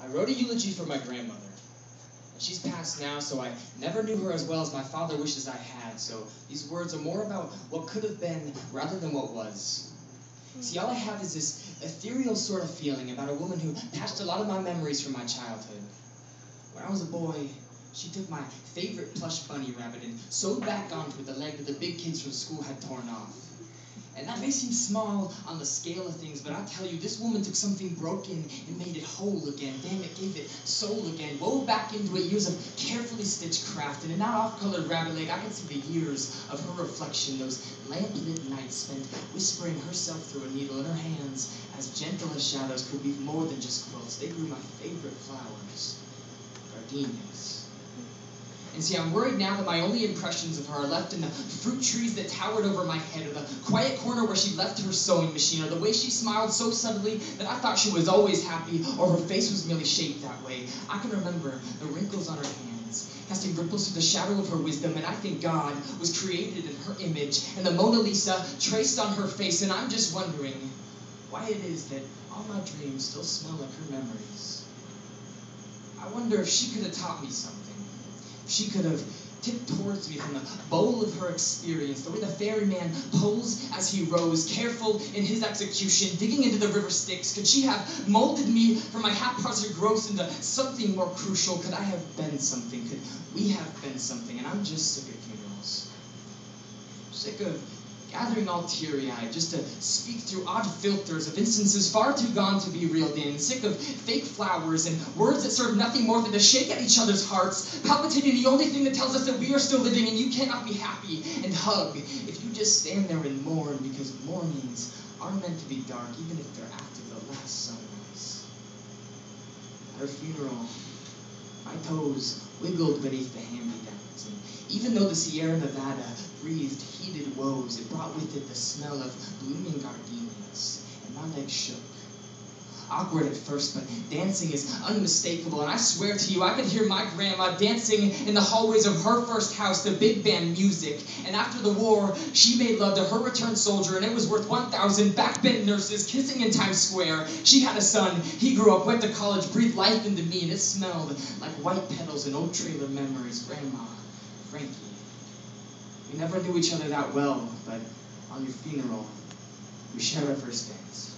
I wrote a eulogy for my grandmother. She's passed now, so I never knew her as well as my father wishes I had, so these words are more about what could have been rather than what was. See, all I have is this ethereal sort of feeling about a woman who patched a lot of my memories from my childhood. When I was a boy, she took my favorite plush bunny rabbit and sewed back onto it the leg that the big kids from school had torn off. And that may seem small on the scale of things, but I tell you, this woman took something broken and made it whole again. Damn it, gave it soul again, wove back into it years of carefully stitched craft. And in that off-colored rabbit leg, I can see the years of her reflection, those lamp-lit nights spent whispering herself through a needle, in her hands, as gentle as shadows, could weave more than just quilts. They grew my favorite flowers, gardenias. And see, I'm worried now that my only impressions of her are left in the fruit trees that towered over my head, or the quiet corner where she left her sewing machine, or the way she smiled so subtly that I thought she was always happy, or her face was merely shaped that way. I can remember the wrinkles on her hands, casting ripples through the shadow of her wisdom, and I think God was created in her image, and the Mona Lisa traced on her face, and I'm just wondering why it is that all my dreams still smell like her memories. I wonder if she could have taught me something. She could have tipped towards me from the bowl of her experience, the way the ferryman pulls as he rows, careful in his execution, digging into the river Styx. Could she have molded me from my haphazard growth into something more crucial? Could I have been something? Could we have been something? And I'm just sick of funerals. Sick of gathering all teary-eyed just to speak through odd filters of instances far too gone to be reeled in. Sick of fake flowers and words that serve nothing more than to shake at each other's hearts, palpitating the only thing that tells us that we are still living and you cannot be happy, and hug if you just stand there and mourn, because mornings are meant to be dark even if they're after the last sunrise. At her funeral, my toes wiggled beneath the hand-me-downs, and even though the Sierra Nevada breathed heated woes, it brought with it the smell of blooming gardenias, and my legs shook. Awkward at first, but dancing is unmistakable, and I swear to you, I could hear my grandma dancing in the hallways of her first house to big band music. And after the war, she made love to her returned soldier, and it was worth 1,000 backbend nurses kissing in Times Square. She had a son. He grew up, went to college, breathed life into me, and it smelled like white petals and old trailer memories. Grandma, Frankie. We never knew each other that well, but on your funeral, we shared our first dance.